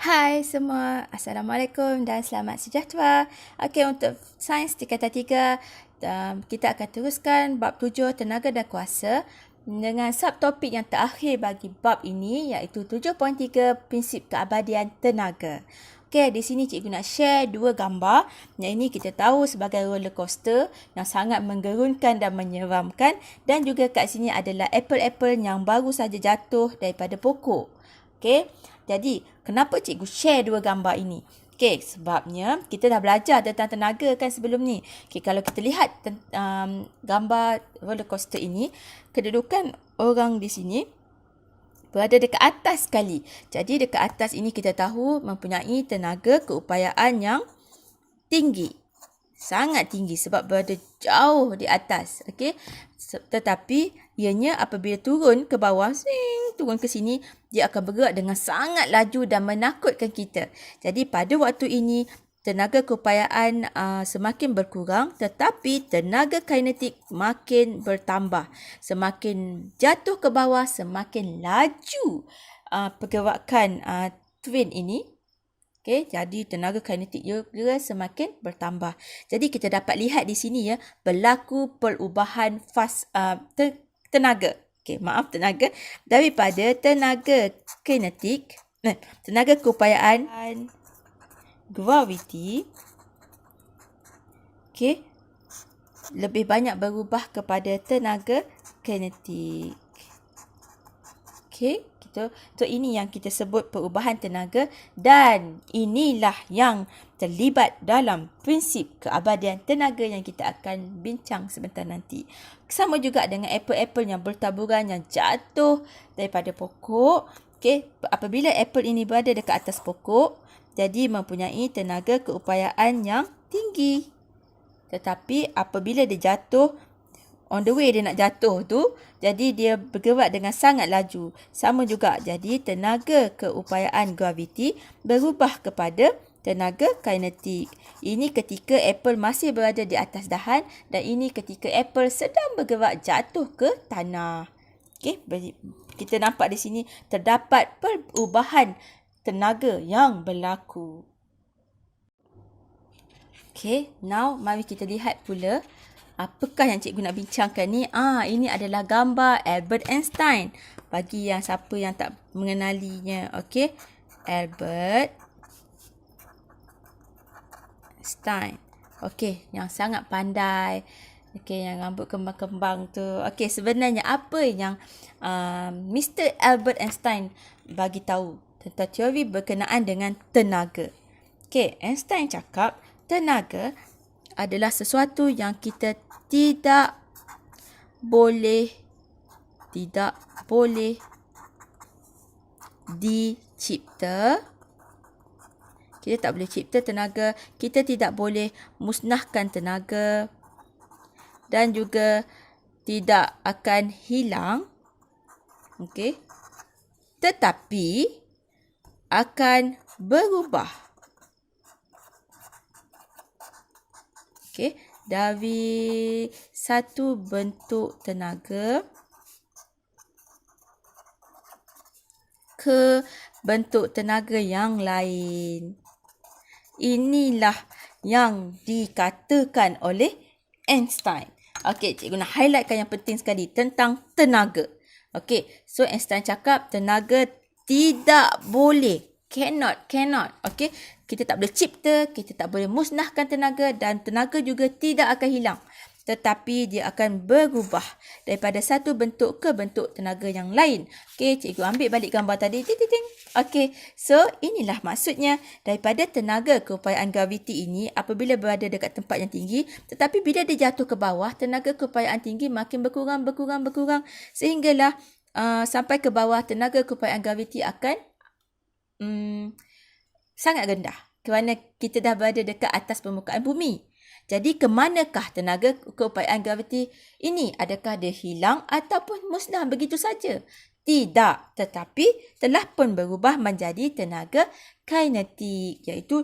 Hai semua, Assalamualaikum dan selamat sejahtera. Okey, untuk sains tingkatan 3, kita akan teruskan bab 7 tenaga dan kuasa dengan subtopik yang terakhir bagi bab ini iaitu 7.3 prinsip keabadian tenaga. Okey, di sini cikgu nak share dua gambar. Yang ini kita tahu sebagai roller coaster yang sangat menggerunkan dan menyeramkan, dan juga kat sini adalah apple-apple yang baru saja jatuh daripada pokok. Okey. Jadi, kenapa cikgu share dua gambar ini? Okey, sebabnya kita dah belajar tentang tenaga kan sebelum ni. Okey, kalau kita lihat gambar roller coaster ini, kedudukan orang di sini berada dekat atas sekali. Jadi, dekat atas ini kita tahu mempunyai tenaga keupayaan yang tinggi. Sangat tinggi sebab berada jauh di atas. Okey. Tetapi ianya apabila turun ke bawah, turun ke sini, dia akan bergerak dengan sangat laju dan menakutkan kita. Jadi pada waktu ini tenaga keupayaan semakin berkurang, tetapi tenaga kinetik makin bertambah. Semakin jatuh ke bawah, semakin laju pergerakan train ini. Okey, jadi tenaga kinetik juga semakin bertambah. Jadi kita dapat lihat di sini ya, berlaku perubahan tenaga. Okey, maaf, tenaga daripada tenaga kinetik, tenaga keupayaan graviti. Okey, lebih banyak berubah kepada tenaga kinetik. Okey. So ini yang kita sebut perubahan tenaga, dan inilah yang terlibat dalam prinsip keabadian tenaga yang kita akan bincang sebentar nanti. Sama juga dengan apple-apple yang bertaburan yang jatuh daripada pokok. Okey, apabila apple ini berada dekat atas pokok, jadi mempunyai tenaga keupayaan yang tinggi. Tetapi apabila dia jatuh, on the way dia nak jatuh tu, jadi dia bergerak dengan sangat laju. Sama juga, jadi tenaga keupayaan graviti berubah kepada tenaga kinetik. Ini ketika apple masih berada di atas dahan, dan ini ketika apple sedang bergerak jatuh ke tanah. Okey, kita nampak di sini terdapat perubahan tenaga yang berlaku. Okey, now mari kita lihat pula apakah yang cikgu nak bincangkan ni? Ini adalah gambar Albert Einstein. Bagi yang siapa yang tak mengenalinya, okey. Albert Einstein. Okey, yang sangat pandai. Okey, yang rambut kembang-kembang tu. Okey, sebenarnya apa yang Mr. Albert Einstein bagi tahu tentang teori berkenaan dengan tenaga? Okey, Einstein cakap tenaga adalah sesuatu yang kita tidak boleh dicipta. Kita tak boleh cipta tenaga, kita tidak boleh musnahkan tenaga, dan juga tidak akan hilang. Okey. Tetapi akan berubah. Okey, dari satu bentuk tenaga ke bentuk tenaga yang lain. Inilah yang dikatakan oleh Einstein. Okey, cikgu nak highlightkan yang penting sekali tentang tenaga. Okey, so Einstein cakap tenaga tidak boleh, cannot. Okey, kita tak boleh cipta, kita tak boleh musnahkan tenaga, dan tenaga juga tidak akan hilang. Tetapi dia akan berubah daripada satu bentuk ke bentuk tenaga yang lain. Okey, cikgu ambil balik gambar tadi. Okey, so inilah maksudnya daripada tenaga keupayaan graviti ini apabila berada dekat tempat yang tinggi, tetapi bila dia jatuh ke bawah, tenaga keupayaan tinggi makin berkurang sehinggalah sampai ke bawah tenaga keupayaan graviti akan sangat rendah kerana kita dah berada dekat atas permukaan bumi. Jadi ke manakah tenaga keupayaan graviti ini? Adakah dia hilang ataupun musnah begitu saja? Tidak, tetapi telah pun berubah menjadi tenaga kinetik, iaitu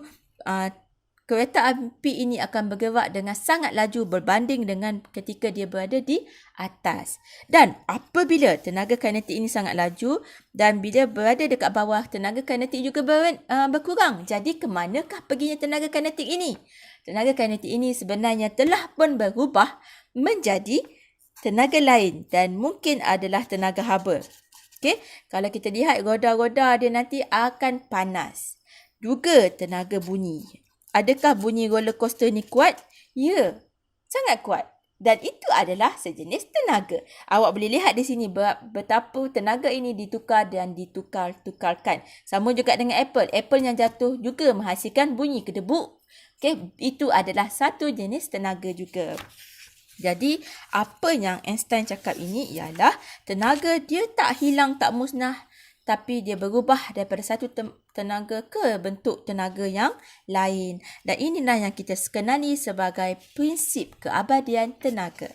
kereta api ini akan bergerak dengan sangat laju berbanding dengan ketika dia berada di atas. Dan apabila tenaga kinetik ini sangat laju dan bila berada dekat bawah, tenaga kinetik juga berkurang. Jadi ke manakah perginya tenaga kinetik ini? Tenaga kinetik ini sebenarnya telah pun berubah menjadi tenaga lain dan mungkin adalah tenaga haba. Okey, kalau kita lihat roda-roda dia nanti akan panas. Juga tenaga bunyi. Adakah bunyi roller coaster ni kuat? Ya, sangat kuat. Dan itu adalah sejenis tenaga. Awak boleh lihat di sini betapa tenaga ini ditukar dan ditukar-tukarkan. Sama juga dengan Apple. Apple yang jatuh juga menghasilkan bunyi kedebuk. Okay, itu adalah satu jenis tenaga juga. Jadi, apa yang Einstein cakap ini ialah tenaga dia tak hilang, tak musnah. Tapi dia berubah daripada satu tenaga ke bentuk tenaga yang lain. Dan inilah yang kita kenali sebagai prinsip keabadian tenaga.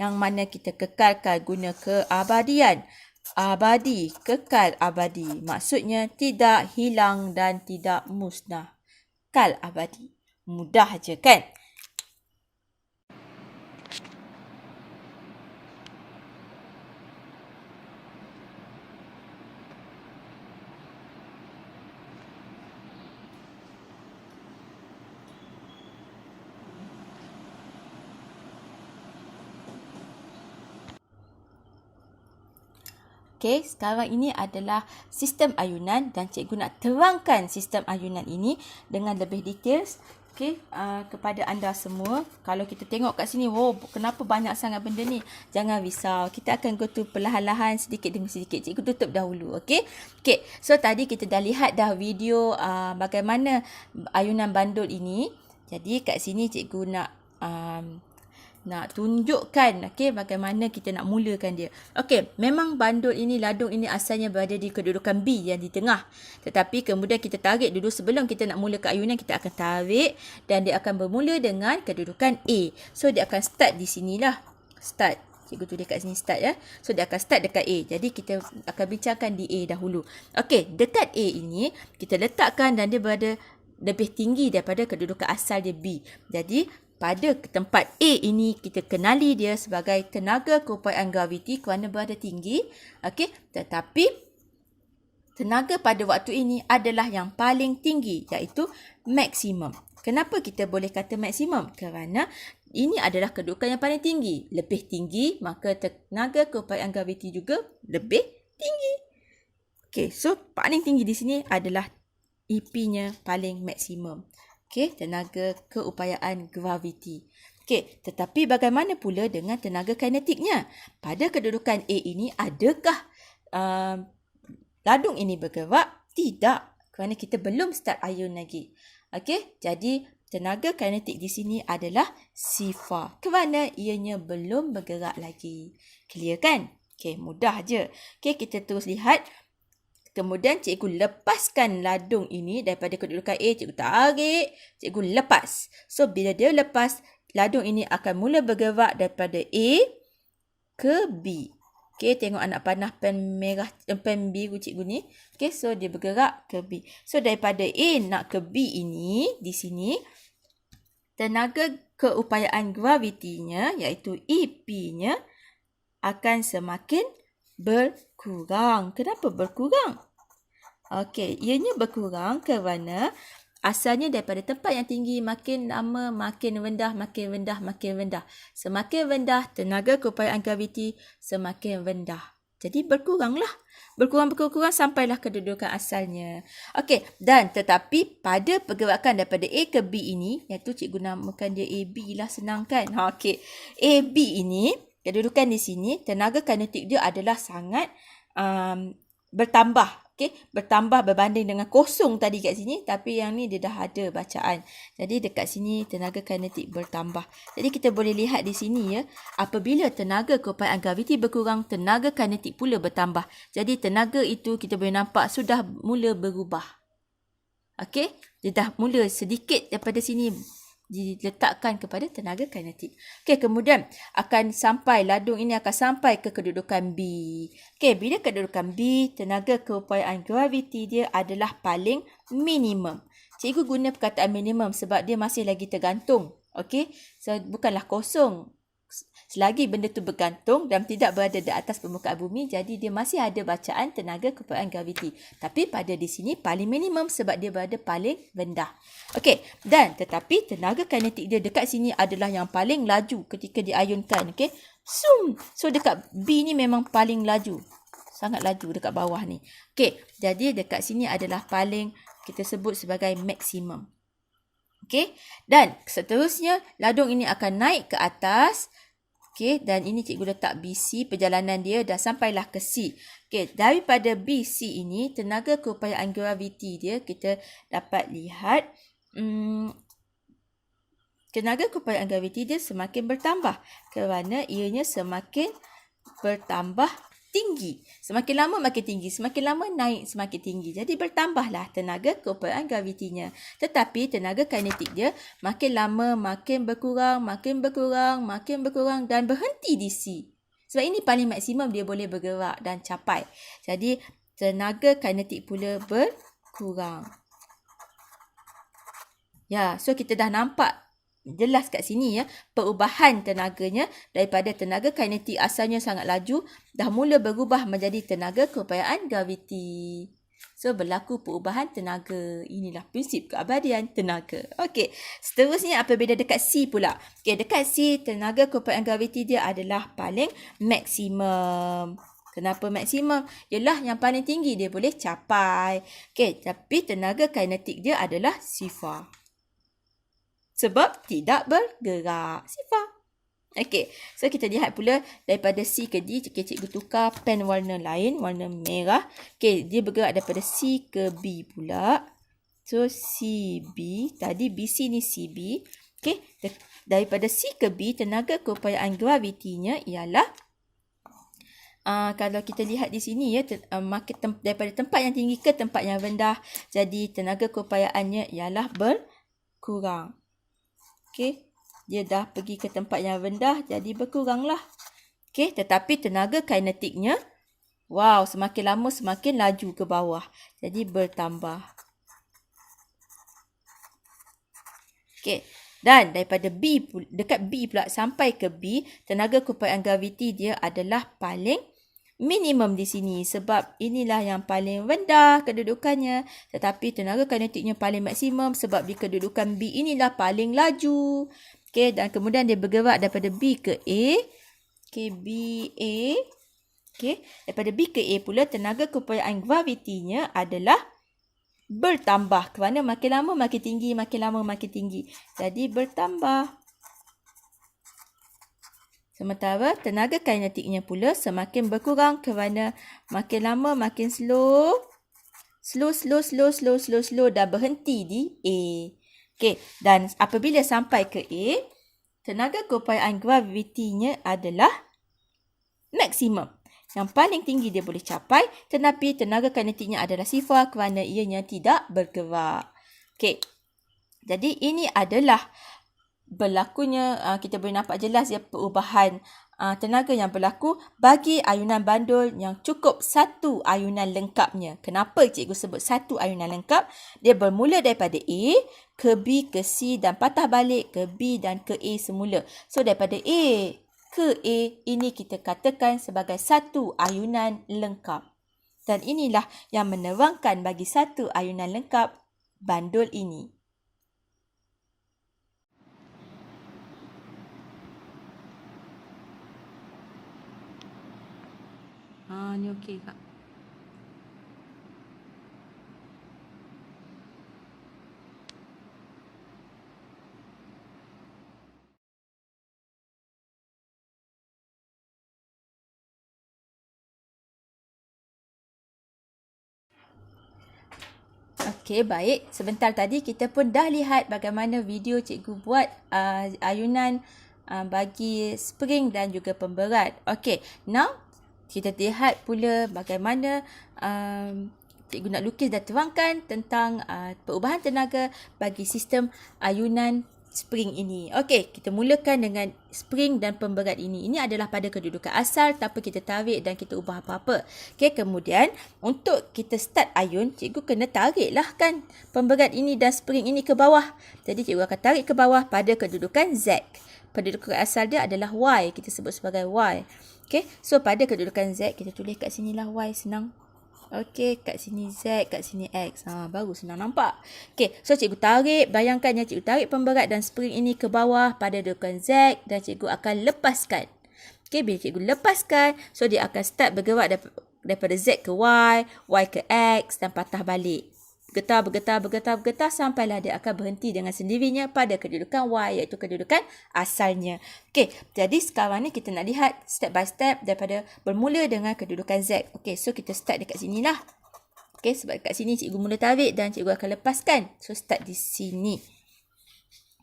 Yang mana kita kekalkan guna keabadian. Abadi, kekal abadi. Maksudnya tidak hilang dan tidak musnah. Kal abadi. Mudah je kan? Okey, sekarang ini adalah sistem ayunan dan cikgu nak terangkan sistem ayunan ini dengan lebih details. Okey, kepada anda semua. Kalau kita tengok kat sini, wow, kenapa banyak sangat benda ni? Jangan risau. Kita akan go to perlahan-lahan sedikit demi sedikit. Cikgu tutup dahulu, okey? Okey, so tadi kita dah lihat dah video bagaimana ayunan bandul ini. Jadi kat sini cikgu nak tunjukkan bagaimana kita nak mulakan dia. Okey, memang bandul ini, ladung ini asalnya berada di kedudukan B yang di tengah. Tetapi kemudian kita tarik dulu sebelum kita nak mulakan ayunan, kita akan tarik dan dia akan bermula dengan kedudukan A. So dia akan start di sinilah. Start. Cikgu tulis kat sini start ya. So dia akan start dekat A. Jadi kita akan bincangkan di A dahulu. Okey, dekat A ini kita letakkan dan dia berada lebih tinggi daripada kedudukan asal dia B. Jadi pada tempat A ini kita kenali dia sebagai tenaga keupayaan graviti kerana berada tinggi. Okey, tetapi tenaga pada waktu ini adalah yang paling tinggi, iaitu maksimum. Kenapa kita boleh kata maksimum? Kerana ini adalah kedudukan yang paling tinggi. Lebih tinggi, maka tenaga keupayaan graviti juga lebih tinggi. Okey, so paling tinggi di sini adalah EP-nya paling maksimum. Okey, tenaga keupayaan graviti. Okey, tetapi bagaimana pula dengan tenaga kinetiknya? Pada kedudukan A ini, adakah ladung ini bergerak? Tidak, kerana kita belum start ayun lagi. Okey, jadi tenaga kinetik di sini adalah sifar kerana ianya belum bergerak lagi. Clear kan? Okey, mudah je. Okey, kita terus lihat. Kemudian cikgu lepaskan ladung ini daripada kedudukan A. Cikgu tarik, cikgu lepas. So, bila dia lepas, ladung ini akan mula bergerak daripada A ke B. Okay, tengok anak panah pen merah, pen biru cikgu ni. Okay, so dia bergerak ke B. So, daripada A nak ke B ini, di sini, tenaga keupayaan gravitinya, iaitu EP-nya, akan semakin berkurang. Kenapa berkurang? Okey, ianya berkurang kerana asalnya daripada tempat yang tinggi makin lama makin rendah, makin rendah, makin rendah. Semakin rendah tenaga keupayaan graviti semakin rendah. Jadi berkuranglah. Berkurang sampailah kedudukan asalnya. Okey, dan tetapi pada pergerakan daripada A ke B ini, iaitu cikgu namakan dia AB lah, senang kan? Okey, AB ini kedudukan di sini, tenaga kinetik dia adalah sangat bertambah. Okay? Bertambah berbanding dengan kosong tadi kat sini. Tapi yang ni dia dah ada bacaan. Jadi dekat sini tenaga kinetik bertambah. Jadi kita boleh lihat di sini ya. Apabila tenaga keupayaan graviti berkurang, tenaga kinetik pula bertambah. Jadi tenaga itu kita boleh nampak sudah mula berubah. Okay? Dia dah mula sedikit daripada sini diletakkan kepada tenaga kinetik. Okey, kemudian ladung ini akan sampai ke kedudukan B. Okey, bila kedudukan B, tenaga keupayaan graviti dia adalah paling minimum. Cikgu guna perkataan minimum sebab dia masih lagi tergantung. Okey, so bukanlah kosong. Selagi benda tu bergantung dan tidak berada di atas permukaan bumi, jadi dia masih ada bacaan tenaga keupayaan graviti. Tapi pada di sini paling minimum sebab dia berada paling rendah. Okey, dan tetapi tenaga kinetik dia dekat sini adalah yang paling laju ketika diayunkan. Okey, so dekat B ni memang paling laju. Sangat laju dekat bawah ni. Okey, jadi dekat sini adalah paling kita sebut sebagai maksimum. Okey, dan seterusnya ladung ini akan naik ke atas. Okey, dan ini cikgu letak BC, perjalanan dia dah sampailah ke C. Okey, daripada BC ini, tenaga keupayaan graviti dia kita dapat lihat tenaga keupayaan graviti dia semakin bertambah kerana ianya semakin bertambah tinggi. Semakin lama makin tinggi, semakin lama naik semakin tinggi. Jadi bertambahlah tenaga keupayaan gravitinya. Tetapi tenaga kinetik dia makin lama makin berkurang, makin berkurang, makin berkurang dan berhenti di C. Sebab ini paling maksimum dia boleh bergerak dan capai. Jadi tenaga kinetik pula berkurang. Ya, so kita dah nampak jelas kat sini ya, perubahan tenaganya daripada tenaga kinetik asalnya sangat laju dah mula berubah menjadi tenaga keupayaan graviti. So berlaku perubahan tenaga. Inilah prinsip keabadian tenaga. Okey, seterusnya apabila dekat C pula. Okey, dekat C tenaga keupayaan graviti dia adalah paling maksimum. Kenapa maksimum? Ialah yang paling tinggi dia boleh capai. Okey, tapi tenaga kinetik dia adalah sifar. Sebab tidak bergerak. Sifar. Okey. So, kita lihat pula daripada C ke D. Okay, cikgu tukar pen warna lain. Warna merah. Okey. Dia bergerak daripada C ke B pula. So, CB. Tadi BC ni CB. Okey. Daripada C ke B, tenaga keupayaan gravitinya ialah kalau kita lihat di sini ya, daripada tempat yang tinggi ke tempat yang rendah. Jadi, tenaga keupayaannya ialah berkurang. Okey, dia dah pergi ke tempat yang rendah, jadi berkuranglah. Okey, tetapi tenaga kinetiknya, wow, semakin lama semakin laju ke bawah. Jadi bertambah. Okey, dan daripada dekat B pula sampai ke B, tenaga keupayaan graviti dia adalah paling minimum di sini sebab inilah yang paling rendah kedudukannya, tetapi tenaga kinetiknya paling maksimum sebab di kedudukan B inilah paling laju. Okey, dan kemudian dia bergerak daripada B ke A. Okey, B A. Okey, daripada B ke A pula tenaga keupayaan gravitinya adalah bertambah kerana makin lama makin tinggi, makin lama makin tinggi. Jadi bertambah. Sementara tenaga kinetiknya pula semakin berkurang kerana makin lama makin slow. Slow dah berhenti di A. Okey, dan apabila sampai ke A, tenaga keupayaan gravitinya adalah maksimum. Yang paling tinggi dia boleh capai, tetapi tenaga kinetiknya adalah sifar kerana ianya tidak bergerak. Okey, jadi ini adalah berlakunya, kita boleh nampak jelas ya perubahan tenaga yang berlaku bagi ayunan bandul yang cukup satu ayunan lengkapnya. Kenapa cikgu sebut satu ayunan lengkap? Dia bermula daripada A ke B ke C dan patah balik ke B dan ke A semula. So daripada A ke A ini kita katakan sebagai satu ayunan lengkap. Dan inilah yang menerangkan bagi satu ayunan lengkap bandul ini. Ni okey kak. Okey, baik. Sebentar tadi kita pun dah lihat bagaimana video cikgu buat ayunan bagi spring dan juga pemberat. Okey, now kita lihat pula bagaimana cikgu nak lukis dan terangkan tentang perubahan tenaga bagi sistem ayunan spring ini. Okey, kita mulakan dengan spring dan pemberat ini. Ini adalah pada kedudukan asal tanpa kita tarik dan kita ubah apa-apa. Okey, kemudian untuk kita start ayun, cikgu kena tariklah kan pemberat ini dan spring ini ke bawah. Jadi cikgu akan tarik ke bawah pada kedudukan Z. Kedudukan asal dia adalah Y. Kita sebut sebagai Y. Okey, so pada kedudukan Z, kita tulis kat sinilah Y, senang. Okey, kat sini Z, kat sini X. Baru senang nampak. Okey, so cikgu tarik, bayangkan yang cikgu tarik pemberat dan spring ini ke bawah pada kedudukan Z dan cikgu akan lepaskan. Okey, bila cikgu lepaskan, so dia akan start bergerak daripada Z ke Y, Y ke X dan patah balik. Bergetar sampailah dia akan berhenti dengan sendirinya pada kedudukan Y, iaitu kedudukan asalnya. Okey, jadi sekarang ni kita nak lihat step by step daripada bermula dengan kedudukan Z. Okey, so kita start dekat sinilah. Okey, sebab dekat sini cikgu mula tarik dan cikgu akan lepaskan. So start di sini.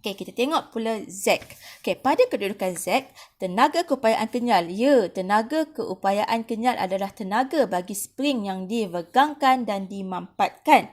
Okey, kita tengok pula Z. Okey, pada kedudukan Z, tenaga keupayaan kenyal. Ya, tenaga keupayaan kenyal adalah tenaga bagi spring yang diregangkan dan dimampatkan.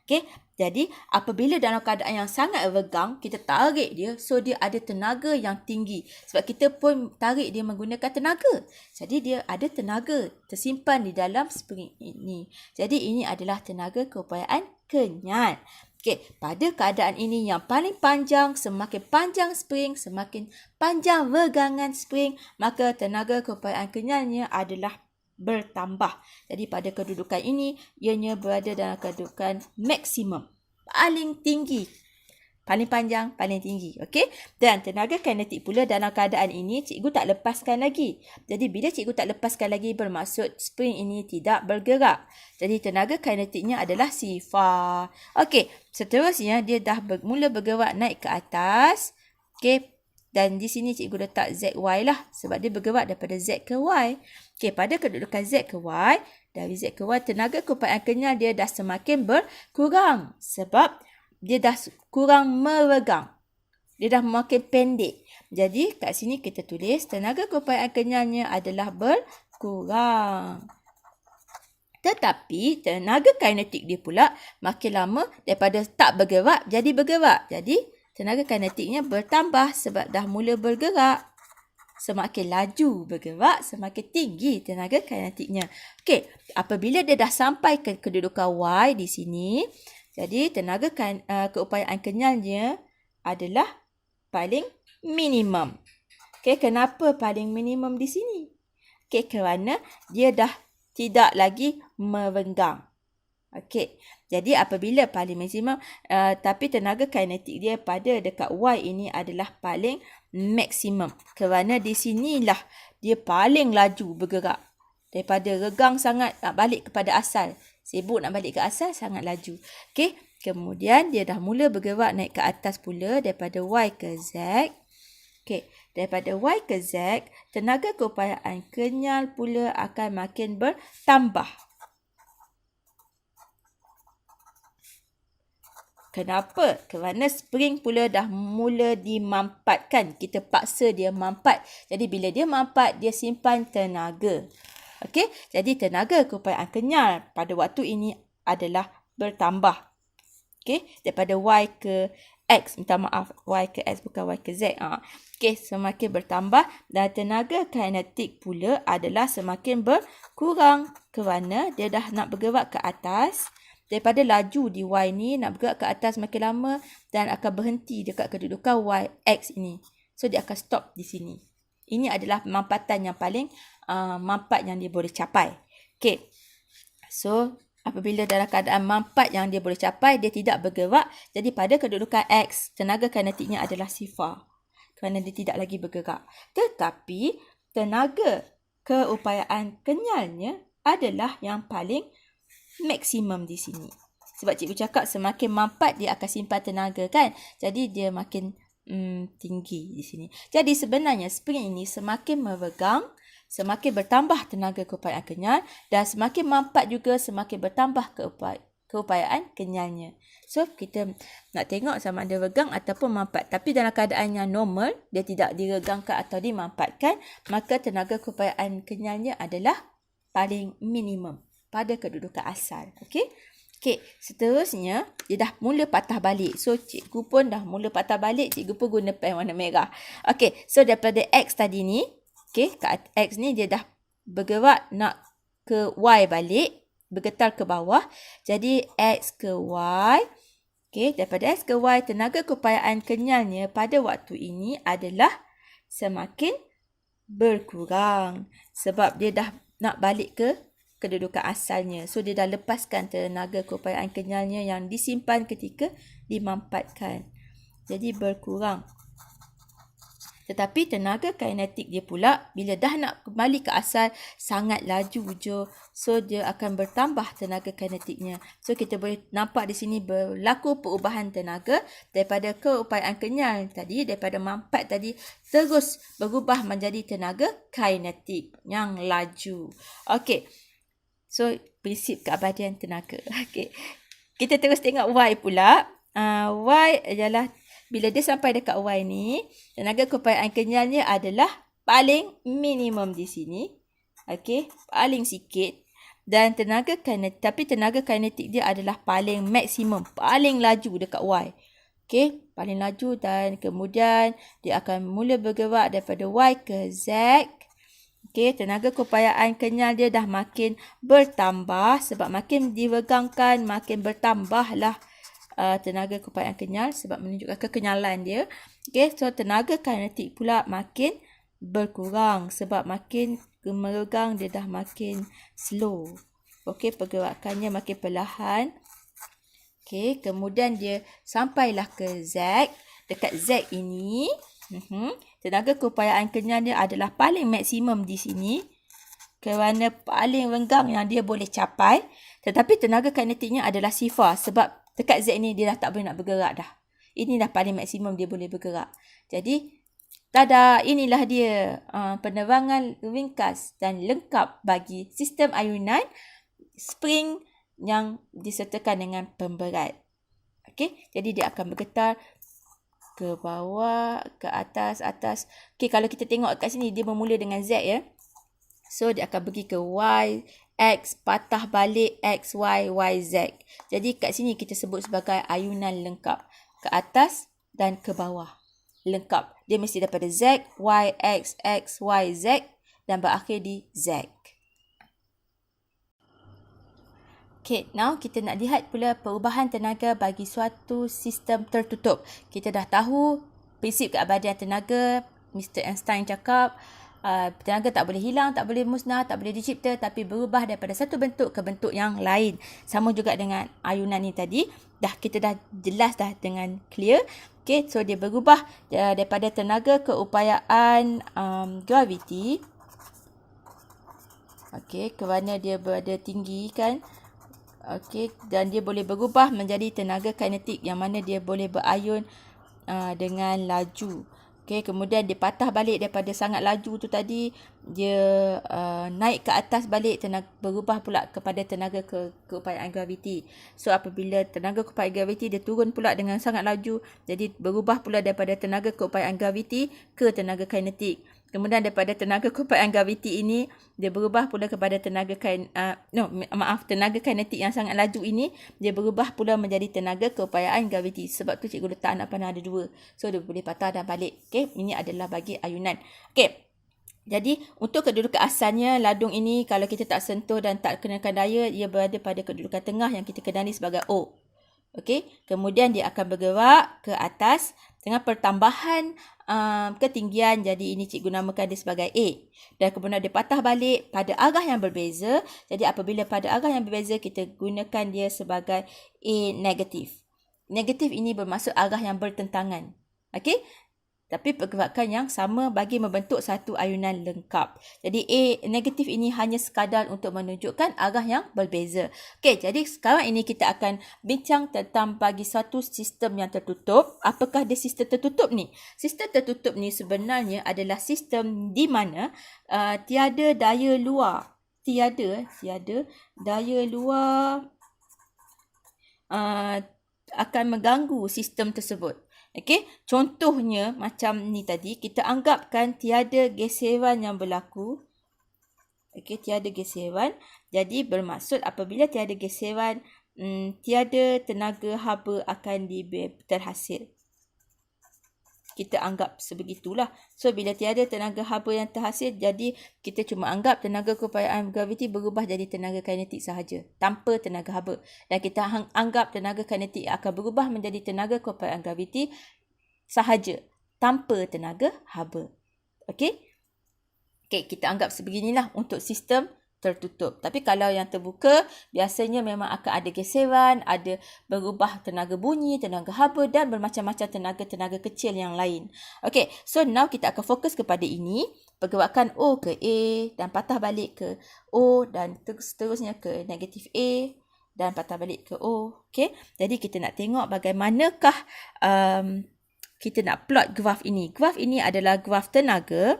Okey, jadi apabila dalam keadaan yang sangat regang, kita tarik dia, so dia ada tenaga yang tinggi. Sebab kita pun tarik dia menggunakan tenaga. Jadi dia ada tenaga tersimpan di dalam spring ini. Jadi ini adalah tenaga keupayaan kenyal. Okey, pada keadaan ini yang paling panjang, semakin panjang spring, semakin panjang regangan spring, maka tenaga keupayaan kenyalnya adalah bertambah. Jadi pada kedudukan ini, ianya berada dalam kedudukan maksimum. Paling tinggi. Paling panjang, paling tinggi. Okey? Dan tenaga kinetik pula dalam keadaan ini, cikgu tak lepaskan lagi. Jadi bila cikgu tak lepaskan lagi, bermaksud spring ini tidak bergerak. Jadi tenaga kinetiknya adalah sifar. Okey, seterusnya dia dah mula bergerak naik ke atas. Okey, dan di sini cikgu letak ZY lah. Sebab dia bergerak daripada Z ke Y. Okey, pada kedudukan Z ke Y, dari Z ke Y, tenaga keupayaan kenyal dia dah semakin berkurang. Sebab dia dah kurang meregang. Dia dah makin pendek. Jadi, kat sini kita tulis tenaga keupayaan kenyalnya adalah berkurang. Tetapi, tenaga kinetik dia pula makin lama daripada tak bergerak, jadi bergerak. Jadi, tenaga kinetiknya bertambah sebab dah mula bergerak. Semakin laju bergerak, semakin tinggi tenaga kinetiknya. Okey, apabila dia dah sampai ke kedudukan Y di sini, jadi tenaga keupayaan kenyalnya adalah paling minimum. Okey, kenapa paling minimum di sini? Okey, kerana dia dah tidak lagi merenggang. Okey, jadi apabila paling maksimum, tapi tenaga kinetik dia pada dekat Y ini adalah paling maksimum. Kerana di sinilah dia paling laju bergerak. Daripada regang sangat nak balik kepada asal. Sibuk nak balik ke asal, sangat laju. Okey, kemudian dia dah mula bergerak naik ke atas pula daripada Y ke Z. Okey, daripada Y ke Z, tenaga keupayaan kenyal pula akan makin bertambah. Kenapa? Kerana spring pula dah mula dimampatkan. Kita paksa dia mampat. Jadi bila dia mampat, dia simpan tenaga. Okey, jadi tenaga keupayaan kenyal pada waktu ini adalah bertambah. Okey, daripada Y ke X, minta maaf, Y ke X bukan Y ke Z. Okey, semakin bertambah dan tenaga kinetik pula adalah semakin berkurang kerana dia dah nak bergerak ke atas. Daripada laju di Y ni nak bergerak ke atas makin lama dan akan berhenti dekat kedudukan Y, X ini. So dia akan stop di sini. Ini adalah mampatan yang paling mampat yang dia boleh capai. Okey. So apabila dalam keadaan mampat yang dia boleh capai, dia tidak bergerak. Jadi pada kedudukan X, tenaga kinetiknya adalah sifar. Kerana dia tidak lagi bergerak. Tetapi tenaga keupayaan kenyalnya adalah yang paling maksimum di sini. Sebab cikgu cakap semakin mampat dia akan simpan tenaga kan. Jadi dia makin tinggi di sini. Jadi sebenarnya spring ini semakin meregang, semakin bertambah tenaga keupayaan kenyal dan semakin mampat juga semakin bertambah keupayaan kenyalnya. So kita nak tengok sama ada regang ataupun mampat. Tapi dalam keadaan yang normal, dia tidak diregangkan atau dimampatkan, maka tenaga keupayaan kenyalnya adalah paling minimum pada kedudukan asal. Okey? Okey, seterusnya dia dah mula patah balik. So cikgu pun dah mula patah balik, cikgu pun guna pen warna merah. Okey, so daripada X tadi ni, okey, kat X ni dia dah bergerak nak ke Y balik, bergetar ke bawah. Jadi X ke Y. Okey, daripada X ke Y, tenaga keupayaan kenyalnya pada waktu ini adalah semakin berkurang. Sebab dia dah nak balik ke kedudukan asalnya. So, dia dah lepaskan tenaga keupayaan kenyalnya yang disimpan ketika dimampatkan. Jadi, berkurang. Tetapi tenaga kinetik dia pula, bila dah nak kembali ke asal, sangat laju je. So, dia akan bertambah tenaga kinetiknya. So, kita boleh nampak di sini berlaku perubahan tenaga daripada keupayaan kenyal tadi, daripada mampat tadi, terus berubah menjadi tenaga kinetik yang laju. Okey. So, prinsip keabadian tenaga. Okey. Kita terus tengok Y pula. Y adalah bila dia sampai dekat Y ni, tenaga keupayaan kenyalnya adalah paling minimum di sini. Okey, paling sikit. Dan tenaga kinetik dia adalah paling maksimum, paling laju dekat Y. Okey, paling laju dan kemudian dia akan mula bergerak daripada Y ke Z. Okey, tenaga keupayaan kenyal dia dah makin bertambah sebab makin diregangkan, makin bertambahlah tenaga keupayaan kenyal sebab menunjukkan kekenyalan dia. Okey, so tenaga kinetik pula makin berkurang sebab makin meregang, dia dah makin slow. Okey, pergerakannya makin perlahan. Okey, kemudian dia sampailah ke Z. Dekat Z ini, tenaga keupayaan kenyal dia adalah paling maksimum di sini kerana paling renggang yang dia boleh capai. Tetapi tenaga kinetiknya adalah sifar sebab dekat Z ni dia dah tak boleh nak bergerak dah. Ini dah paling maksimum dia boleh bergerak. Jadi, tada, inilah dia penerangan ringkas dan lengkap bagi sistem ayunan spring yang disertakan dengan pemberat. Okey, jadi dia akan bergetar ke bawah, ke atas, atas. Okey, kalau kita tengok kat sini dia bermula dengan Z ya. So, dia akan pergi ke Y, X, patah balik X, Y, Y, Z. Jadi, kat sini kita sebut sebagai ayunan lengkap. Ke atas dan ke bawah. Lengkap. Dia mesti daripada Z, Y, X, X, Y, Z dan berakhir di Z. Okay, now kita nak lihat pula perubahan tenaga bagi suatu sistem tertutup. Kita dah tahu prinsip keabadian tenaga. Mr. Einstein cakap, tenaga tak boleh hilang, tak boleh musnah, tak boleh dicipta tapi berubah daripada satu bentuk ke bentuk yang lain. Sama juga dengan ayunan ni tadi. Kita dah jelas dah dengan clear. Okay, so dia berubah daripada tenaga keupayaan graviti. Okay, kerana dia berada tinggi kan. Okay, dan dia boleh berubah menjadi tenaga kinetik yang mana dia boleh berayun dengan laju. Okay, kemudian dia patah balik daripada sangat laju tu tadi, dia naik ke atas balik, berubah pula kepada tenaga keupayaan graviti. So, apabila tenaga keupayaan graviti dia turun pula dengan sangat laju, jadi berubah pula daripada tenaga keupayaan graviti ke tenaga kinetik. Kemudian daripada tenaga keupayaan graviti ini, dia berubah pula kepada tenaga kinetik yang sangat laju ini, dia berubah pula menjadi tenaga keupayaan graviti. Sebab tu cikgu letak anak panah ada dua. So, dia boleh patah dan balik. Okay, ini adalah bagi ayunan. Okay, jadi untuk kedudukan asalnya, ladung ini kalau kita tak sentuh dan tak kenakan daya, ia berada pada kedudukan tengah yang kita kenali sebagai O. Okey, kemudian dia akan bergerak ke atas dengan pertambahan ketinggian. Jadi ini cikgu namakan dia sebagai A. Dan kemudian dia patah balik pada arah yang berbeza. Jadi apabila pada arah yang berbeza, kita gunakan dia sebagai A negatif. Negatif ini bermaksud arah yang bertentangan. Okey, tapi pergerakan yang sama bagi membentuk satu ayunan lengkap. Jadi A negatif ini hanya sekadar untuk menunjukkan arah yang berbeza. Okey, jadi sekarang ini kita akan bincang tentang bagi satu sistem yang tertutup. Apakah dia sistem tertutup ni? Sistem tertutup ni sebenarnya adalah sistem di mana tiada daya luar. Tiada daya luar akan mengganggu sistem tersebut. Okey, contohnya macam ni tadi, kita anggapkan tiada geseran yang berlaku. Okey, tiada geseran. Jadi bermaksud apabila tiada geseran, tiada tenaga haba akan terhasil. Kita anggap sebegitulah. So, bila tiada tenaga haba yang terhasil, jadi kita cuma anggap tenaga keupayaan graviti berubah jadi tenaga kinetik sahaja, tanpa tenaga haba. Dan kita anggap tenaga kinetik akan berubah menjadi tenaga keupayaan graviti sahaja, tanpa tenaga haba. Okey? Okey, kita anggap sebeginilah untuk sistem tertutup. Tapi kalau yang terbuka, biasanya memang akan ada geseran, ada berubah tenaga bunyi, tenaga haba dan bermacam-macam tenaga-tenaga kecil yang lain. Okey, so now kita akan fokus kepada ini. Pergerakan O ke A dan patah balik ke O dan seterusnya ke negatif A dan patah balik ke O. Okey, jadi kita nak tengok bagaimanakah kita nak plot graf ini. Graf ini adalah graf tenaga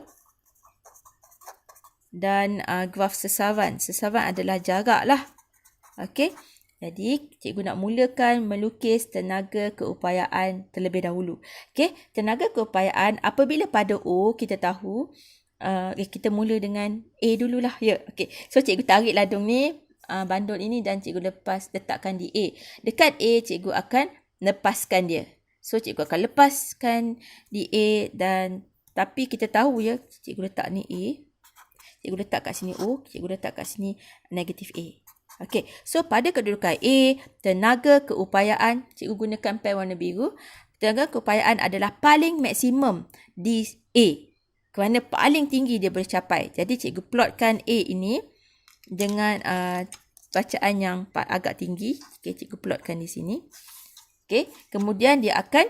dan graf sesaran. Sesaran adalah jarak lah. Okey. Jadi, cikgu nak mulakan melukis tenaga keupayaan terlebih dahulu. Okey. Tenaga keupayaan apabila pada O, kita tahu, kita mula dengan A dululah. Ya, okey. So, cikgu tarik ladung ni, bandul ini dan cikgu letakkan di A. Dekat A, cikgu akan lepaskan dia. So, cikgu akan lepaskan di A dan tapi kita tahu ya, cikgu letak ni A. Cikgu letak kat sini O, cikgu letak kat sini negatif A. Okey, so pada kedudukan A, tenaga keupayaan, cikgu gunakan pen warna biru. Tenaga keupayaan adalah paling maksimum di A. Kerana paling tinggi dia boleh capai. Jadi cikgu plotkan A ini dengan bacaan yang agak tinggi. Okey, cikgu plotkan di sini. Okey, kemudian dia akan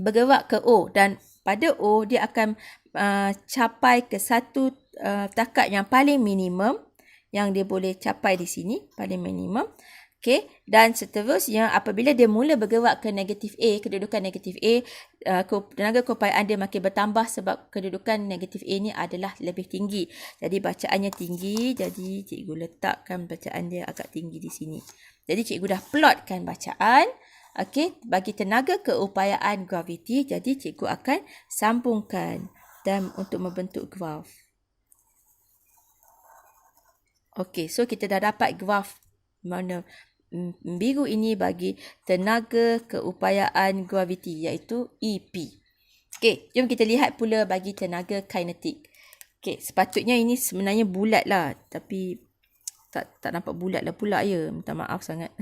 bergerak ke O dan pada O dia akan capai ke satu takat yang paling minimum yang dia boleh capai di sini, paling minimum. Okey, dan seterusnya apabila dia mula bergerak ke negatif A, kedudukan negatif A, tenaga keupayaan dia makin bertambah sebab kedudukan negatif A ni adalah lebih tinggi. Jadi bacaannya tinggi, jadi cikgu letakkan bacaan dia agak tinggi di sini. Jadi cikgu dah plotkan bacaan. Okey, bagi tenaga keupayaan graviti, jadi cikgu akan sambungkan dan untuk membentuk graf. Okey, so kita dah dapat graf warna biru ini bagi tenaga keupayaan graviti iaitu EP. Okey, jom kita lihat pula bagi tenaga kinetik. Okey, sepatutnya ini sebenarnya bulat lah, tapi tak nampak bulat lah pula ya. Minta maaf sangat.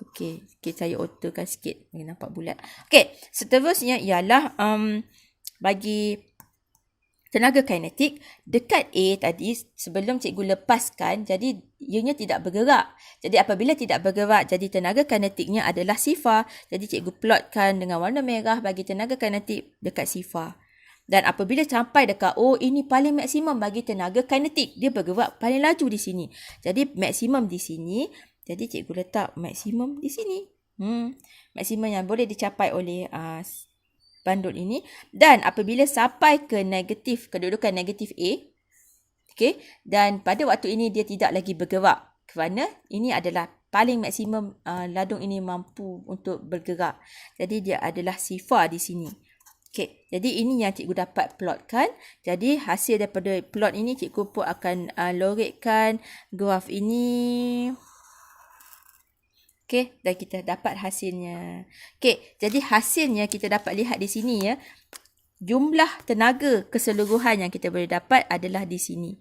Okey, saya autokan sikit bagi nampak bulat. Okey, seterusnya ialah bagi tenaga kinetik dekat A tadi sebelum cikgu lepaskan, jadi ianya tidak bergerak. Jadi apabila tidak bergerak, jadi tenaga kinetiknya adalah sifar. Jadi cikgu plotkan dengan warna merah bagi tenaga kinetik dekat sifar. Dan apabila sampai dekat O, ini paling maksimum bagi tenaga kinetik. Dia bergerak paling laju di sini. Jadi maksimum di sini. Jadi cikgu letak maksimum di sini. Maksimum yang boleh dicapai oleh bandul ini. Dan apabila sampai ke negatif, kedudukan negatif A, okay, dan pada waktu ini dia tidak lagi bergerak kerana ini adalah paling maksimum ladung ini mampu untuk bergerak. Jadi dia adalah sifar di sini. Okay, jadi ini yang cikgu dapat plotkan. Jadi hasil daripada plot ini cikgu pun akan lorekkan graf ini. Okey, dan kita dapat hasilnya. Okey, jadi hasilnya kita dapat lihat di sini ya. Jumlah tenaga keseluruhan yang kita boleh dapat adalah di sini.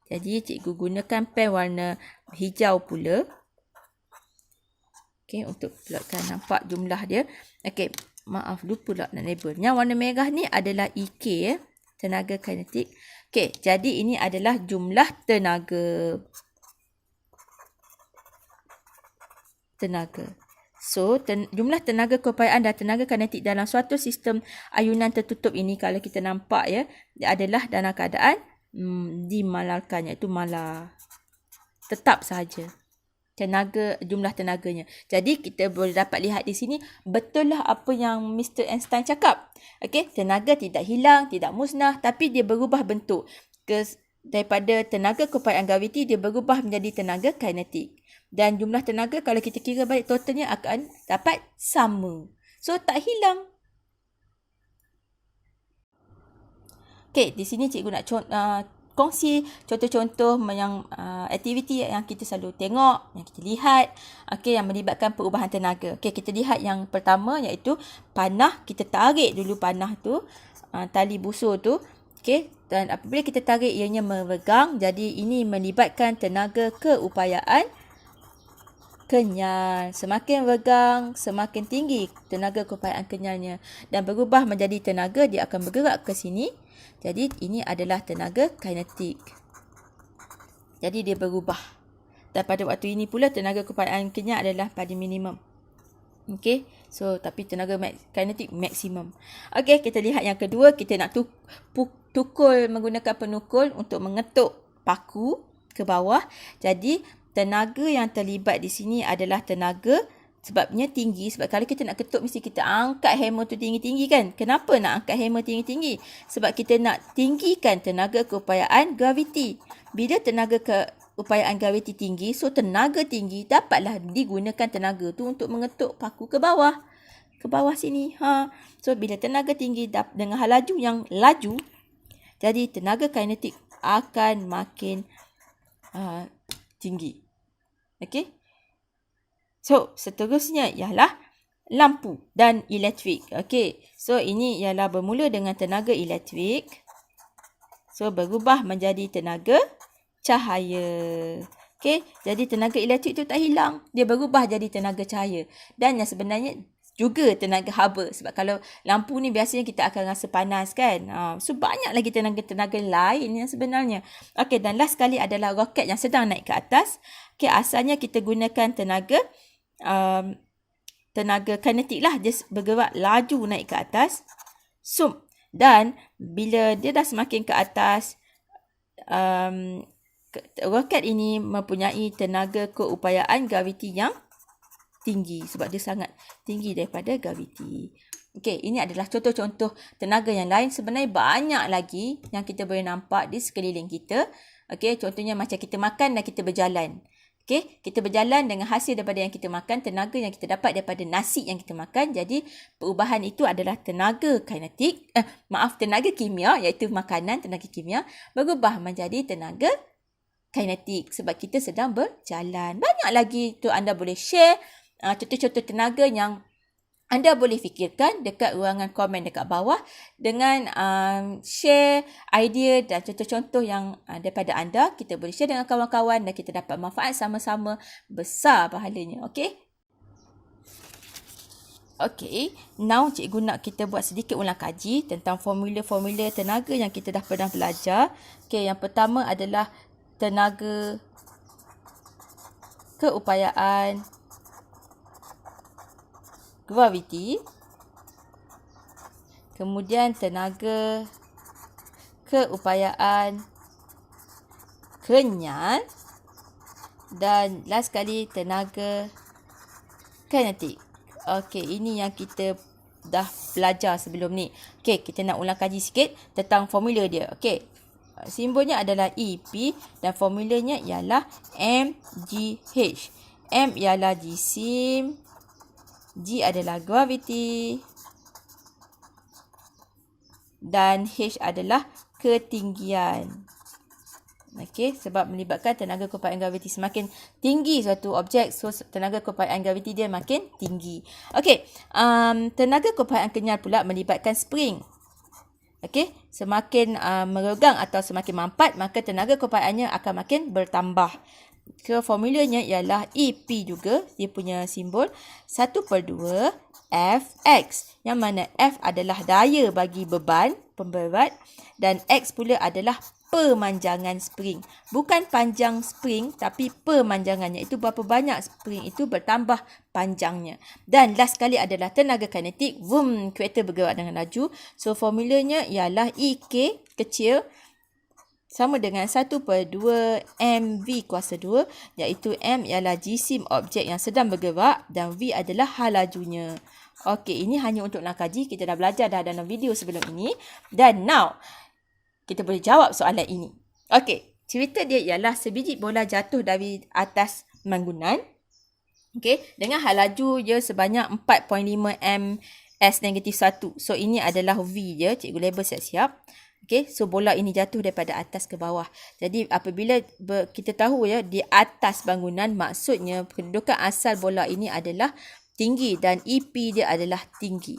Jadi cikgu gunakan pen warna hijau pula. Okey, untuk plotkan nampak jumlah dia. Okey, maaf lupa nak label. Yang warna merah ni adalah EK ya, tenaga kinetik. Okey, jadi ini adalah jumlah tenaga. So, jumlah tenaga keupayaan dan tenaga kinetik dalam suatu sistem ayunan tertutup ini, kalau kita nampak ya, dia adalah dalam keadaan dimalalkan, iaitu malar. Tetap sahaja jumlah tenaganya. Jadi, kita boleh dapat lihat di sini, betul lah apa yang Mr. Einstein cakap. Okey, tenaga tidak hilang, tidak musnah, tapi dia berubah bentuk. Daripada tenaga keupayaan graviti, dia berubah menjadi tenaga kinetik. Dan jumlah tenaga kalau kita kira balik totalnya akan dapat sama. So, tak hilang. Okey, di sini cikgu nak kongsi contoh-contoh yang aktiviti yang kita selalu tengok, yang kita lihat, okey, yang melibatkan perubahan tenaga. Okey, kita lihat yang pertama iaitu panah. Kita tarik dulu panah tu, tali busur tu. Okey, dan apabila kita tarik ianya meregang, jadi ini melibatkan tenaga keupayaan kenyal. Semakin regang, semakin tinggi tenaga keupayaan kenyalnya. Dan berubah menjadi tenaga, dia akan bergerak ke sini. Jadi ini adalah tenaga kinetik. Jadi dia berubah. Dan pada waktu ini pula tenaga keupayaan kenyal adalah pada minimum. Okey, so tapi tenaga kinetik maksimum. Okey, kita lihat yang kedua, kita nak tukul menggunakan penukul untuk mengetuk paku ke bawah. Jadi tenaga yang terlibat di sini adalah tenaga sebabnya tinggi. Sebab kalau kita nak ketuk mesti kita angkat hammer tu tinggi-tinggi kan. Kenapa nak angkat hammer tinggi-tinggi? Sebab kita nak tinggikan tenaga keupayaan graviti. Bila tenaga keupayaan graviti tinggi, so tenaga tinggi dapatlah digunakan tenaga tu untuk mengetuk paku ke bawah. Ke bawah sini. So bila tenaga tinggi dengan hal laju yang laju, jadi tenaga kinetik akan makin tinggi. Okey. So seterusnya ialah lampu dan elektrik. Okey. So ini ialah bermula dengan tenaga elektrik. So berubah menjadi tenaga cahaya. Okey, jadi tenaga elektrik tu tak hilang. Dia berubah jadi tenaga cahaya. Dan yang sebenarnya juga tenaga haba. Sebab kalau lampu ni biasanya kita akan rasa panas kan. So banyak lagi tenaga-tenaga lain yang sebenarnya. Okey, dan last sekali adalah roket yang sedang naik ke atas. Okey, asalnya kita gunakan tenaga kinetik lah. Dia bergerak laju naik ke atas. So, dan bila dia dah semakin ke atas, roket ini mempunyai tenaga keupayaan graviti yang tinggi. Sebab dia sangat tinggi daripada graviti. Okey, ini adalah contoh-contoh tenaga yang lain. Sebenarnya banyak lagi yang kita boleh nampak di sekeliling kita. Okey, contohnya macam kita makan dan kita berjalan. Okey, kita berjalan dengan hasil daripada yang kita makan, tenaga yang kita dapat daripada nasi yang kita makan. Jadi, perubahan itu adalah tenaga kinetik, tenaga kimia, iaitu makanan, tenaga kimia, berubah menjadi tenaga kinetik sebab kita sedang berjalan. Banyak lagi tu anda boleh share contoh-contoh tenaga yang anda boleh fikirkan dekat ruangan komen dekat bawah dengan share idea dan contoh-contoh yang daripada anda. Kita boleh share dengan kawan-kawan dan kita dapat manfaat sama-sama, besar pahalanya. Okey? Okey, now cikgu nak kita buat sedikit ulang kaji tentang formula-formula tenaga yang kita dah pernah belajar. Okey, yang pertama adalah tenaga keupayaan graviti. Kemudian tenaga keupayaan kenyal. Dan last sekali tenaga kinetik. Okey, ini yang kita dah belajar sebelum ni. Okey, kita nak ulang kaji sikit tentang formula dia. Okey, simbolnya adalah EP dan formulanya ialah mgh. M ialah jisim, G adalah graviti dan H adalah ketinggian. Okey, sebab melibatkan tenaga keupayaan graviti. Semakin tinggi suatu objek, so tenaga keupayaan graviti dia makin tinggi. Okey, tenaga keupayaan kenyal pula melibatkan spring. Okey, semakin meregang atau semakin mampat, maka tenaga keupayaannya akan makin bertambah. So, formulanya ialah EP juga, dia punya simbol 1/2 Fx, yang mana F adalah daya bagi beban pemberat dan X pula adalah pemanjangan spring. Bukan panjang spring tapi pemanjangannya. Itu berapa banyak spring itu bertambah panjangnya. Dan last sekali adalah tenaga kinetik. Kereta bergerak dengan laju. So formulanya ialah EK kecil sama dengan 1/2 mv kuasa 2, iaitu m ialah jisim objek yang sedang bergerak dan v adalah hal lajunya. Okey, ini hanya untuk nak kaji. Kita dah belajar dah dalam video sebelum ini. Dan now, kita boleh jawab soalan ini. Okey, cerita dia ialah sebiji bola jatuh dari atas bangunan. Okey, dengan hal laju dia sebanyak 4.5 ms-1. So, ini adalah V dia. Cikgu label siap-siap. Okey, so bola ini jatuh daripada atas ke bawah. Jadi apabila kita tahu ya di atas bangunan, maksudnya kedudukan asal bola ini adalah tinggi dan EP dia adalah tinggi.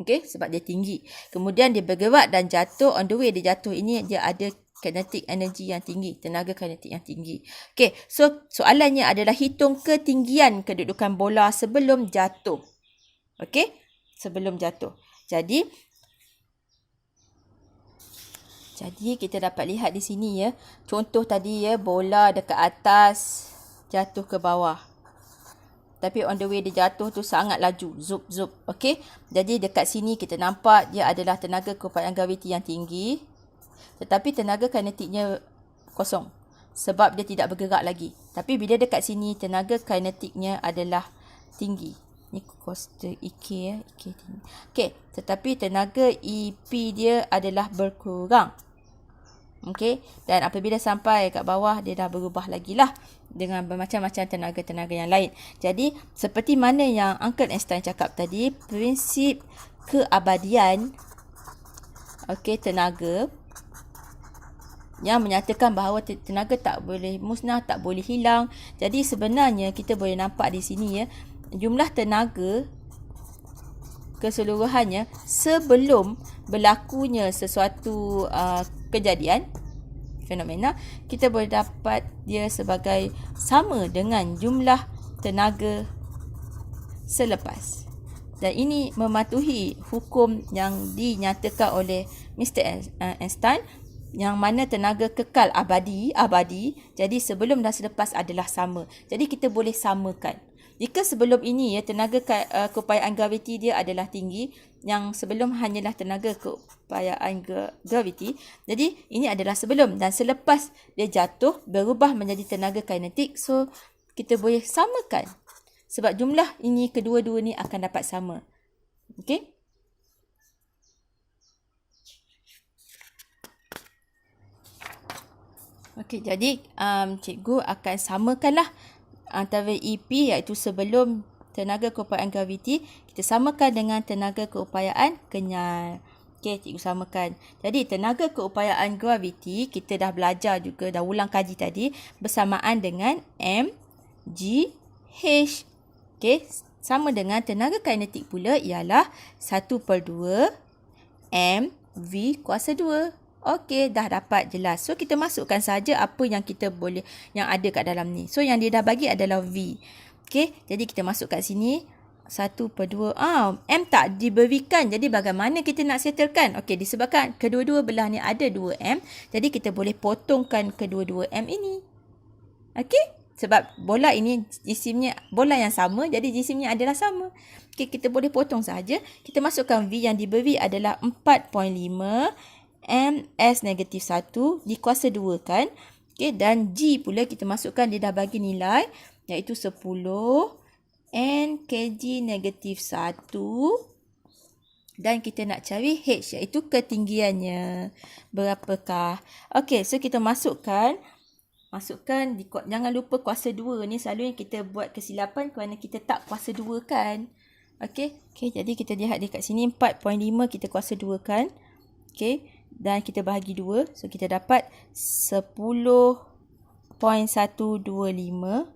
Okey, sebab dia tinggi. Kemudian dia bergerak dan jatuh, on the way dia jatuh ini dia ada kinetic energy yang tinggi, tenaga kinetik yang tinggi. Okey, so soalannya adalah hitung ketinggian kedudukan bola sebelum jatuh. Okey, sebelum jatuh. Jadi kita dapat lihat di sini ya. Contoh tadi ya, bola dekat atas jatuh ke bawah. Tapi on the way dia jatuh tu sangat laju. Zup, zup. Okey. Jadi dekat sini kita nampak dia adalah tenaga keupayaan graviti yang tinggi. Tetapi tenaga kinetiknya kosong. Sebab dia tidak bergerak lagi. Tapi bila dekat sini tenaga kinetiknya adalah tinggi. Ni constant EK ya. EK tinggi. Okey. Tetapi tenaga EP dia adalah berkurang. Okey, dan apabila sampai kat bawah dia dah berubah lagi lah dengan bermacam-macam tenaga-tenaga yang lain. Jadi seperti mana yang Uncle Einstein cakap tadi, prinsip keabadian tenaga yang menyatakan bahawa tenaga tak boleh musnah, tak boleh hilang. Jadi sebenarnya kita boleh nampak di sini ya, jumlah tenaga keseluruhannya sebelum berlakunya sesuatu kejadian, fenomena, kita boleh dapat dia sebagai sama dengan jumlah tenaga selepas. Dan ini mematuhi hukum yang dinyatakan oleh Mr. Einstein, yang mana tenaga kekal abadi, jadi sebelum dan selepas adalah sama. Jadi kita boleh samakan. Jika sebelum ini ya tenaga keupayaan graviti dia adalah tinggi, yang sebelum hanyalah tenaga keupayaan graviti, jadi ini adalah sebelum, dan selepas dia jatuh berubah menjadi tenaga kinetik, so kita boleh samakan. Sebab jumlah ini kedua-dua ni akan dapat sama. Okey? Okey, jadi cikgu akan samakanlah antara EP iaitu sebelum tenaga keupayaan graviti, kita samakan dengan tenaga keupayaan kenyal. Okey, cikgu samakan. Jadi tenaga keupayaan graviti kita dah belajar juga, dah ulang kaji tadi, bersamaan dengan mgh. Okey, sama dengan tenaga kinetik pula ialah 1/2 mv kuasa 2. Okey, dah dapat jelas. So kita masukkan saja apa yang kita boleh, yang ada kat dalam ni. So yang dia dah bagi adalah V. Okey, jadi kita masuk kat sini 1/2. M tak diberikan. Jadi bagaimana kita nak settlekan? Okey, disebabkan kedua-dua belah ni ada 2M, jadi kita boleh potongkan kedua-dua M ini. Okey? Sebab bola ini jisimnya bola yang sama, jadi jisimnya adalah sama. Okey, kita boleh potong saja. Kita masukkan V yang diberi adalah 4.5 ms negatif 1 dikuasa 2 kan. Okay, dan G pula kita masukkan, dia dah bagi nilai iaitu 10 n kg negatif 1. Dan kita nak cari H iaitu ketinggiannya. Berapakah? Okay, so kita masukkan, jangan lupa kuasa 2 ni selalu yang kita buat kesilapan kerana kita tak kuasa 2 kan. Okay, jadi kita lihat dekat sini 4.5 kita kuasa 2 kan. Okay. Dan kita bahagi 2. So, kita dapat 10.125.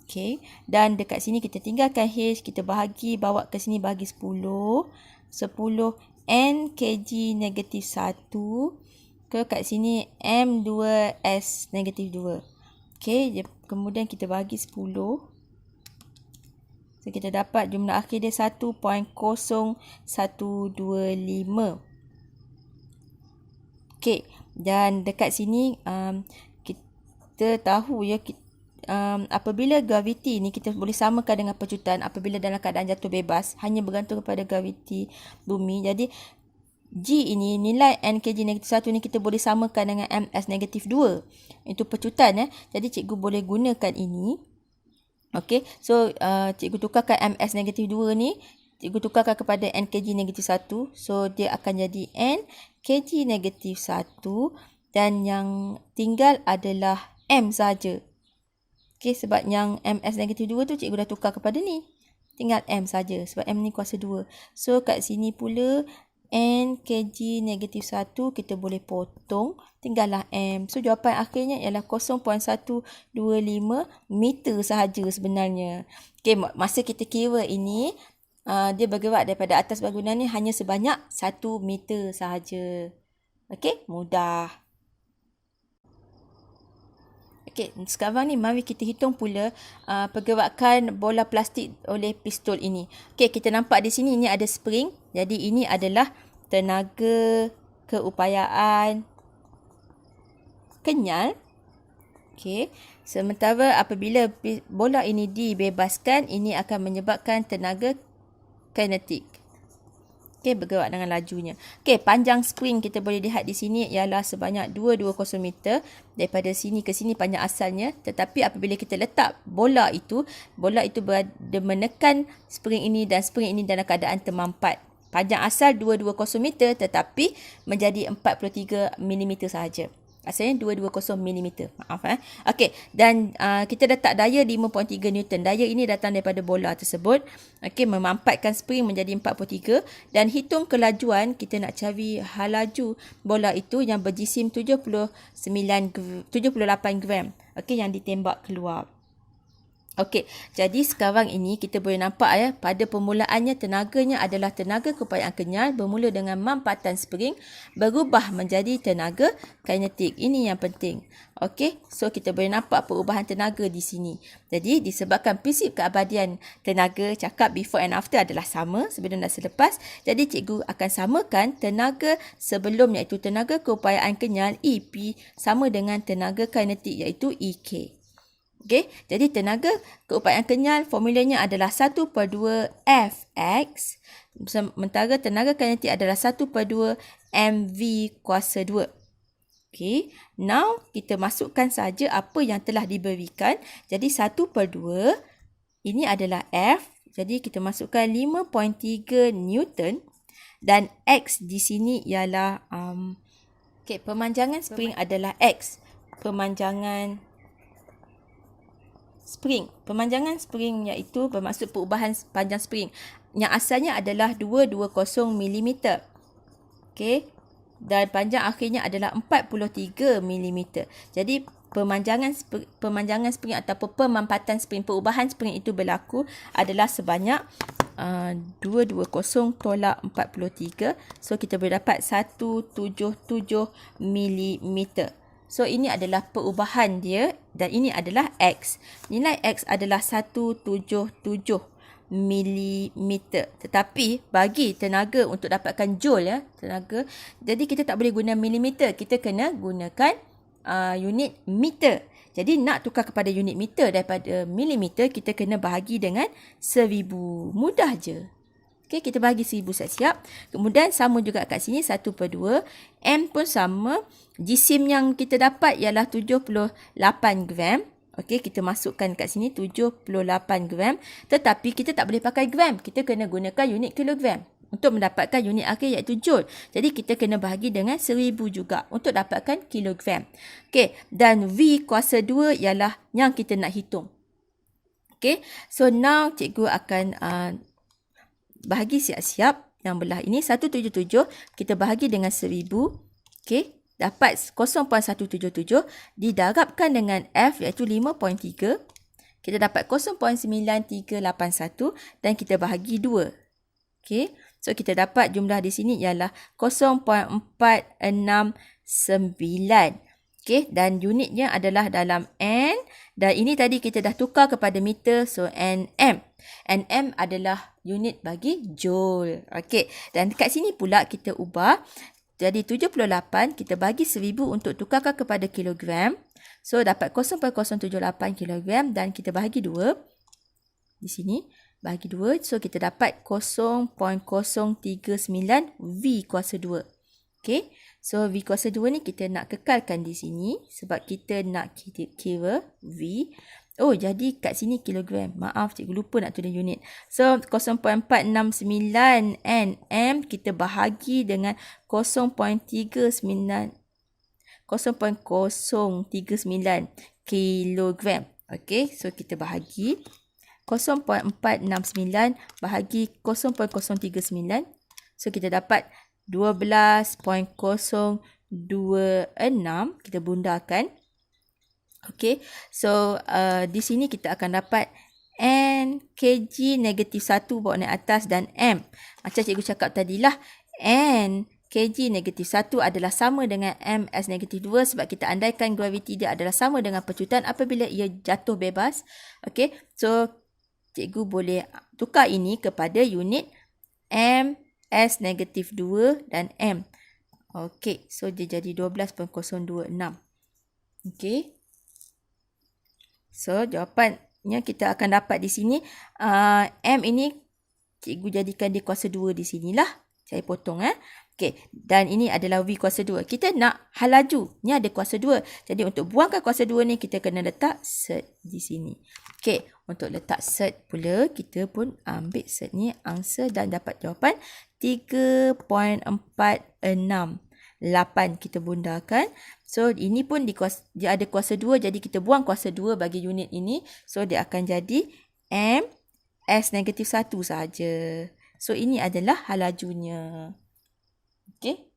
Okay. Dan dekat sini kita tinggalkan H. Kita bahagi, bawa ke sini bahagi 10. 10 N kg negatif 1. Kat sini M2S negatif 2. Okay. Kemudian kita bahagi 10. So, kita dapat jumlah akhir dia 1.0125. Okey, dan dekat sini kita tahu ya, apabila graviti ni kita boleh samakan dengan pecutan apabila dalam keadaan jatuh bebas, hanya bergantung kepada graviti bumi. Jadi G ini, nilai N kg negatif 1 ni kita boleh samakan dengan MS negatif 2. Itu pecutan ya. Jadi cikgu boleh gunakan ini. Okey, so cikgu tukarkan MS negatif 2 ni, cikgu tukarkan kepada N kg negatif 1. So dia akan jadi N kg negatif 1 dan yang tinggal adalah M saja. Okey, sebab yang MS negatif 2 tu cikgu dah tukar kepada ni. Tinggal M saja sebab M ni kuasa 2. So kat sini pula N kg negatif 1 kita boleh potong, tinggallah M. So jawapan akhirnya ialah 0.125 meter sahaja sebenarnya. Okey, masa kita kira ini dia bergerak daripada atas bangunan ni hanya sebanyak 1 meter sahaja. Okey, mudah. Okey, sekarang ni mari kita hitung pula pergerakan bola plastik oleh pistol ini. Okey, kita nampak di sini ini ada spring. Jadi ini adalah tenaga keupayaan kenyal. Okey, sementara apabila bola ini dibebaskan, ini akan menyebabkan tenaga kinetik. Okey, bergerak dengan lajunya. Okey, panjang spring kita boleh lihat di sini ialah sebanyak 220 meter daripada sini ke sini panjang asalnya. Tetapi apabila kita letak bola itu berada menekan spring ini dan spring ini dalam keadaan termampat. Panjang asal 220 meter tetapi menjadi 43 mm sahaja. Asalnya 220 mm. Maaf. Okey, dan kita letak daya 5.3 Newton. Daya ini datang daripada bola tersebut. Okey, memampatkan spring menjadi 43 dan hitung kelajuan, kita nak cari laju bola itu yang berjisim 78 gram. Okey, yang ditembak keluar. Okey, jadi sekarang ini kita boleh nampak pada permulaannya tenaganya adalah tenaga keupayaan kenyal bermula dengan mampatan spring berubah menjadi tenaga kinetik. Ini yang penting. Okey, so kita boleh nampak perubahan tenaga di sini. Jadi disebabkan prinsip keabadian tenaga cakap before and after adalah sama sebelum dan selepas. Jadi cikgu akan samakan tenaga sebelum iaitu tenaga keupayaan kenyal EP sama dengan tenaga kinetik iaitu EK. Okey, jadi tenaga keupayaan kenyal formulanya adalah 1/2 Fx, sementara tenaga kinetik adalah 1/2 mv kuasa 2. Okey, now kita masukkan saja apa yang telah diberikan. Jadi 1/2 ini adalah F. Jadi kita masukkan 5.3 Newton dan X di sini ialah okey, pemanjangan spring adalah X. Pemanjangan spring iaitu bermaksud perubahan panjang spring yang asalnya adalah 220 mm. Okey, dan panjang akhirnya adalah 43 mm. Jadi pemanjangan spring ataupun pemampatan spring, perubahan spring itu berlaku adalah sebanyak 220 tolak 43. So kita boleh dapat 177 mm. So ini adalah perubahan dia dan ini adalah X. Nilai X adalah 177 mm. Tetapi bagi tenaga untuk dapatkan joule tenaga, jadi kita tak boleh guna milimeter, kita kena gunakan unit meter. Jadi nak tukar kepada unit meter daripada milimeter, kita kena bahagi dengan 1000. Mudah je. Okey, kita bahagi 1000 siap-siap. Kemudian sama juga kat sini 1/2. M pun sama. Jisim yang kita dapat ialah 78 gram. Okey, kita masukkan kat sini 78 gram. Tetapi kita tak boleh pakai gram. Kita kena gunakan unit kilogram untuk mendapatkan unit akhir iaitu joule. Jadi kita kena bahagi dengan 1000 juga untuk dapatkan kilogram. Okey, dan V kuasa 2 ialah yang kita nak hitung. Okey, so now cikgu akan bahagi siap-siap yang belah ini 177 kita bahagi dengan 1000. Okey, dapat 0.177 didarabkan dengan F iaitu 5.3. Kita dapat 0.9381 dan kita bahagi 2. Okey, so kita dapat jumlah di sini ialah 0.469. Okey, dan unitnya adalah dalam N dan ini tadi kita dah tukar kepada meter, so Nm. Nm adalah unit bagi joule. Okey, dan dekat sini pula kita ubah. Jadi 78 kita bagi 1000 untuk tukarkan kepada kilogram. So dapat 0.078 kilogram dan kita bahagi 2. Di sini bahagi 2, so kita dapat 0.039 V kuasa 2. Okey, so V kuasa 2 ni kita nak kekalkan di sini sebab kita nak kira V. Oh, jadi kat sini kilogram. Maaf, cikgu lupa nak tulis unit. So 0.469 Nm kita bahagi dengan 0.039 kilogram. Okey, so kita bahagi 0.469 bahagi 0.039. So kita dapat 12.026 kita bundarkan. Okay, so di sini kita akan dapat N kg -1 bawa naik atas dan M. Macam cikgu cakap tadilah, N kg -1 adalah sama dengan M S -2 sebab kita andaikan graviti dia adalah sama dengan pecutan apabila ia jatuh bebas. Okay, so cikgu boleh tukar ini kepada unit M S -2 dan M. Okay, so dia jadi 12.026. Okay. So, jawapannya kita akan dapat di sini. M ini, cikgu jadikan dia kuasa 2 di sinilah. Saya potong. Okay. Dan ini adalah V kuasa 2. Kita nak hal laju. Ni ada kuasa 2. Jadi, untuk buangkan kuasa 2 ni, kita kena letak set di sini. Okay. Untuk letak set pula, kita pun ambil set ni, angsa dan dapat jawapan 3.468 kita bundarkan. So, ini pun dia ada kuasa 2. Jadi, kita buang kuasa 2 bagi unit ini. So, dia akan jadi M S -1 sahaja. So, ini adalah hal lajunya. Okay.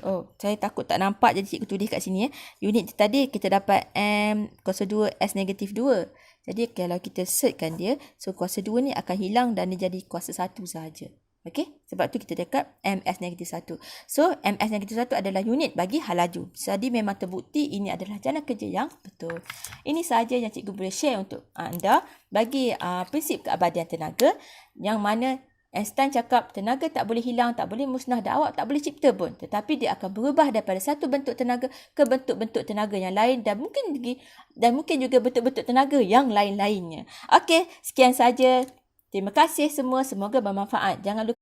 Oh, saya takut tak nampak. Jadi, cikgu tulis kat sini. Unit tadi kita dapat M kuasa 2 S -2. Jadi, kalau kita setkan dia, so kuasa 2 ni akan hilang dan dia jadi kuasa 1 sahaja. Okey, sebab tu kita dekat MS -1. So, MS -1 adalah unit bagi hal laju. Jadi, memang terbukti ini adalah jalan kerja yang betul. Ini sahaja yang cikgu boleh share untuk anda bagi prinsip keabadian tenaga, yang mana Einstein cakap tenaga tak boleh hilang, tak boleh musnah dan awak tak boleh cipta pun. Tetapi dia akan berubah daripada satu bentuk tenaga ke bentuk-bentuk tenaga yang lain dan mungkin juga bentuk-bentuk tenaga yang lain-lainnya. Okey, sekian sahaja. Terima kasih semua. Semoga bermanfaat. Jangan lupa